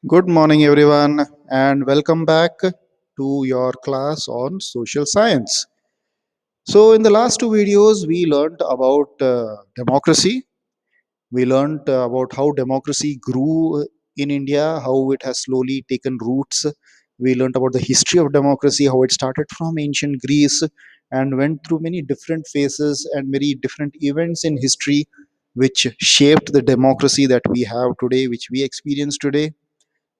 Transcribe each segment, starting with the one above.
Good morning, everyone, and welcome back to your class on social science. So, in the last two videos, we learned about democracy. We learned about how democracy grew in India, how it has slowly taken roots. We learned about the history of democracy, how it started from ancient Greece and went through many different phases and many different events in history which shaped the democracy that we have today, which we experience today.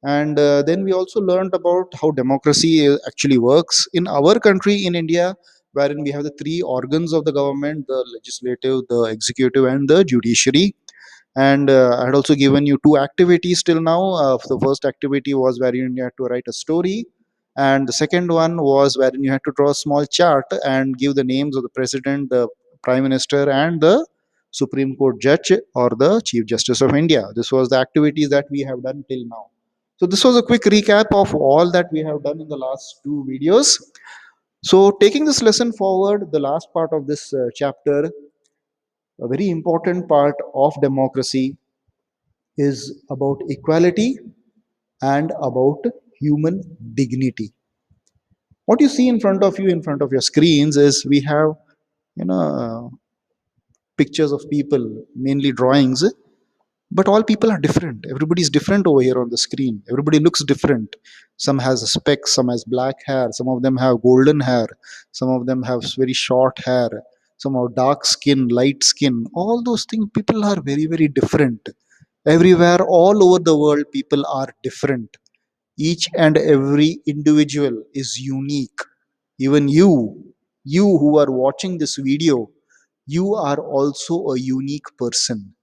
And then we also learned about how democracy actually works in our country in India, wherein we have the three organs of the government: the legislative, the executive, and the judiciary. And I had also given you two activities till now. The first activity was wherein you had to write a story, and the second one was wherein you had to draw a small chart and give the names of the president, the prime minister, and the Supreme Court judge or the Chief Justice of India. This was the activities that we have done till now. So this was a quick recap of all that we have done in the last two videos. So taking this lesson forward, the last part of this chapter, a very important part of democracy is about equality and about human dignity. What you see in front of you, in front of your screens, is we have you know pictures of people, mainly drawings. But all people are different. Everybody is different over here on the screen. Everybody looks different. Some has a speck, some has black hair, some of them have golden hair, some of them have very short hair, some have dark skin, light skin. All those things, people are very, very different. Everywhere, all over the world, people are different. Each and every individual is unique. Even you who are watching this video, you are also a unique person.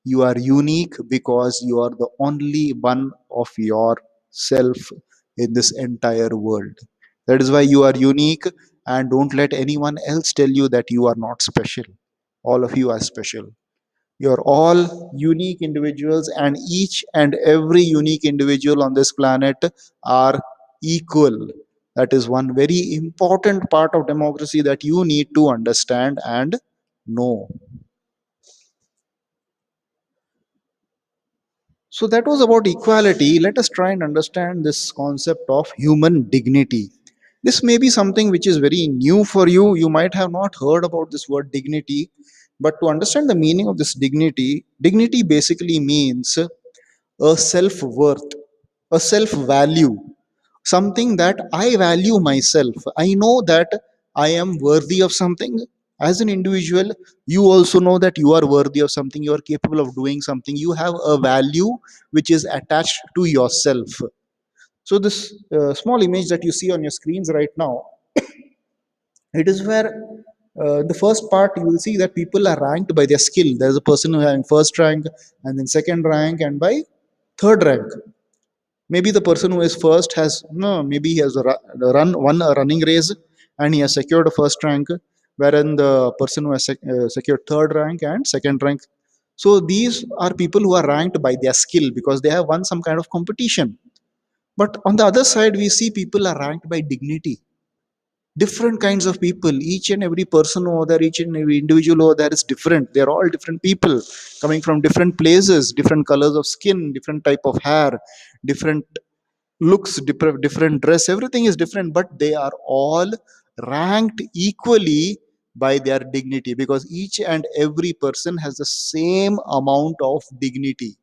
You are unique because you are the only one of yourself in this entire world. That is why you are unique, and don't let anyone else tell you that you are not special. All of you are special. You're all unique individuals, and each and every unique individual on this planet are equal. That is one very important part of democracy that you need to understand and know. So that was about equality. Let us try and understand this concept of human dignity. This may be something which is very new for you. You might have not heard about this word dignity, but to understand the meaning of this dignity, dignity basically means a self worth, a self value, something that I value myself. I know that I am worthy of something. As an individual, you also know that you are worthy of something, you are capable of doing something, you have a value which is attached to yourself. So, this small image that you see on your screens right now, it is where the first part you will see that people are ranked by their skill. There's a person who having first rank, and then second rank, and by third rank. Maybe the person who is first has no, maybe he has run one running race and he has secured a first rank, wherein the person who has secured third rank and second rank. So these are people who are ranked by their skill because they have won some kind of competition. But on the other side, we see people are ranked by dignity. Different kinds of people, each and every person over there, each and every individual over there is different. They're all different people coming from different places, different colors of skin, different type of hair, different looks, different dress, everything is different, but they are all ranked equally by their dignity, because each and every person has the same amount of dignity.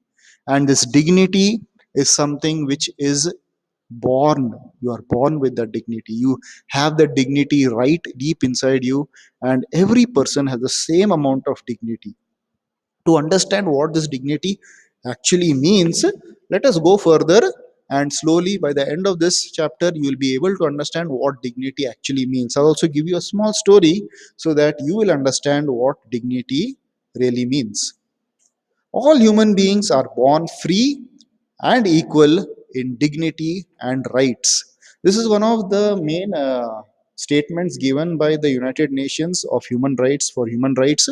And this dignity is something which is born. You are born with that dignity. You have that dignity right deep inside you, and every person has the same amount of dignity. To understand what this dignity actually means, let us go further, and slowly by the end of this chapter you will be able to understand what dignity actually means. I'll also give you a small story so that you will understand what dignity really means. All human beings are born free and equal in dignity and rights. This is one of the main statements given by the United Nations of human rights for human rights.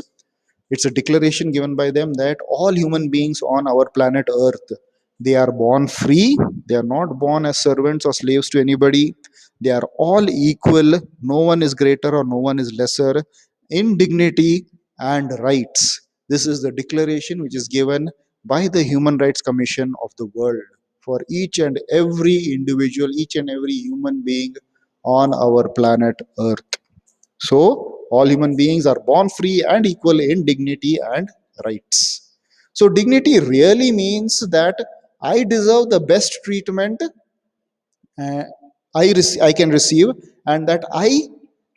It's a declaration given by them that all human beings on our planet Earth, they are born free. They are not born as servants or slaves to anybody. They are all equal. No one is greater or no one is lesser in dignity and rights. This is the declaration which is given by the Human Rights Commission of the world. for each and every individual, each and every human being on our planet Earth. So, all human beings are born free and equal in dignity and rights. So, dignity really means that I deserve the best treatment uh, I can receive, and that I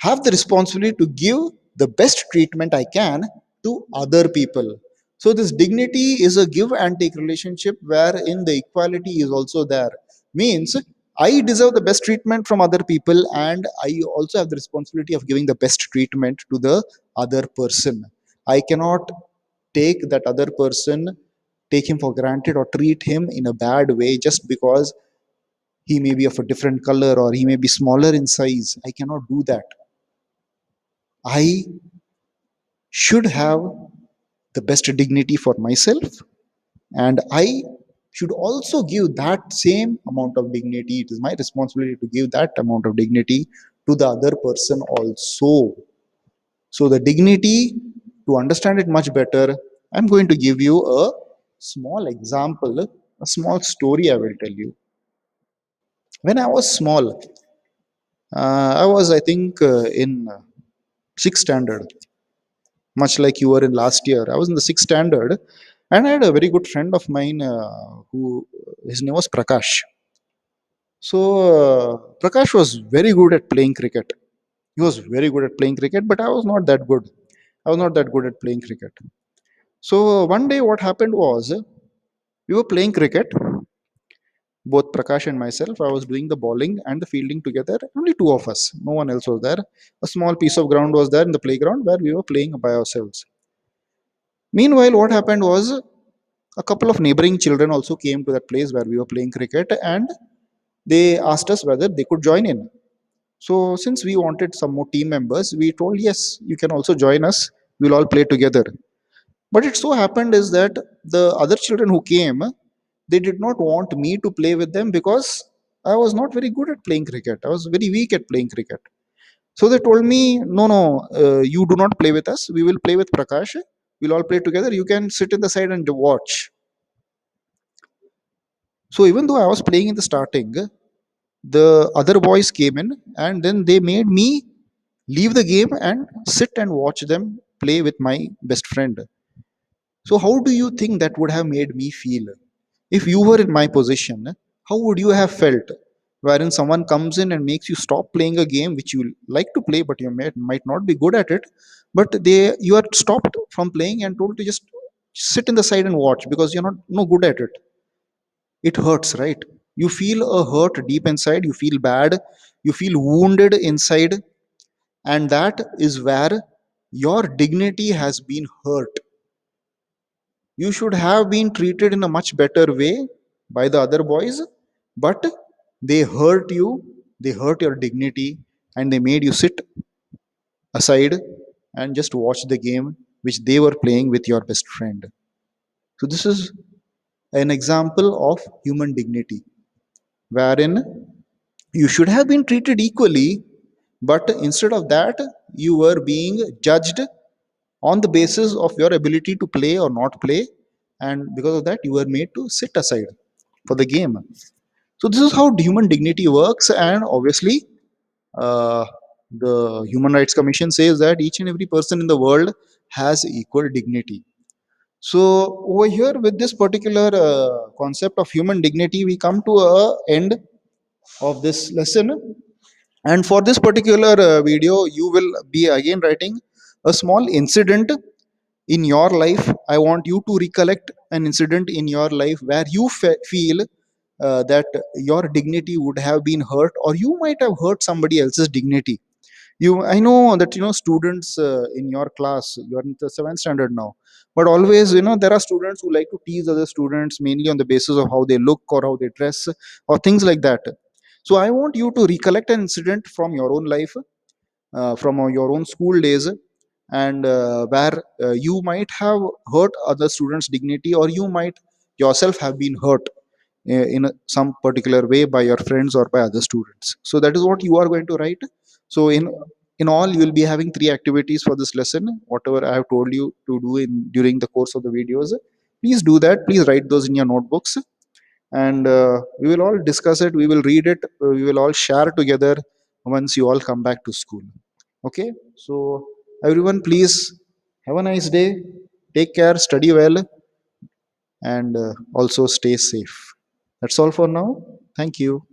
have the responsibility to give the best treatment I can to other people. So this dignity is a give and take relationship wherein the equality is also there. Means I deserve the best treatment from other people, and I also have the responsibility of giving the best treatment to the other person. I cannot take that other person, take him for granted, or treat him in a bad way just because he may be of a different color or he may be smaller in size. I cannot do that. I should have the best dignity for myself, and I should also give that same amount of dignity. It is my responsibility to give that amount of dignity to the other person also. So, the dignity, to understand it much better, I'm going to give you a small example, a small story I will tell you. When I was small, I was, I think, in sixth standard, much like you were in last year. I was in the sixth standard, and I had a very good friend of mine who his name was Prakash. So Prakash was very good at playing cricket. He was very good at playing cricket, but I was not that good. I was not that good at playing cricket. So one day, what happened was we were playing cricket, both Prakash and myself. I was doing the bowling and the fielding together. Only two of us. No one else was there. A small piece of ground was there in the playground where we were playing by ourselves. Meanwhile, what happened was a couple of neighboring children also came to that place where we were playing cricket, and they asked us whether they could join in. So, since we wanted some more team members, we told, yes, you can also join us. We'll all play together. But it so happened is that the other children who came, they did not want me to play with them because I was not very good at playing cricket. I was very weak at playing cricket. So they told me, no, no, you do not play with us. We will play with Prakash. We'll all play together. You can sit in the side and watch. So even though I was playing in the starting, the other boys came in and then they made me leave the game and sit and watch them play with my best friend. So how do you think that would have made me feel? If you were in my position, how would you have felt? Wherein someone comes in and makes you stop playing a game which you like to play, but you might not be good at it, but you are stopped from playing and told to just sit in the side and watch because you're not no good at it. It hurts, right? You feel a hurt deep inside, you feel bad, you feel wounded inside, and that is where your dignity has been hurt. You should have been treated in a much better way by the other boys, but they hurt you, they hurt your dignity, and they made you sit aside and just watch the game which they were playing with your best friend. So this is an example of human dignity, wherein you should have been treated equally, but instead of that, you were being judged on the basis of your ability to play or not play, and because of that, you were made to sit aside for the game. So, this is how human dignity works, and obviously, uh, the Human Rights Commission says that each and every person in the world has equal dignity. So, over here, with this particular concept of human dignity, we come to a end of this lesson. And for this particular video, you will be again writing a small incident in your life. I want you to recollect an incident in your life where you feel that your dignity would have been hurt, or you might have hurt somebody else's dignity. I know that students in your class, you're in the seventh standard now, but always there are students who like to tease other students mainly on the basis of how they look or how they dress or things like that. So I want you to recollect an incident from your own life, from your own school days, and where you might have hurt other students dignity, or you might yourself have been hurt in some particular way by your friends or by other students. So that is what you are going to write. So in all, you will be having three activities for this lesson, whatever I have told you to do in during the course of the videos. Please do that. Please write those in your notebooks. and we will all discuss it, we will read it, we will all share together once you all come back to school. Okay, so everyone, please have a nice day, take care, study well, and also stay safe. That's all for now. Thank you.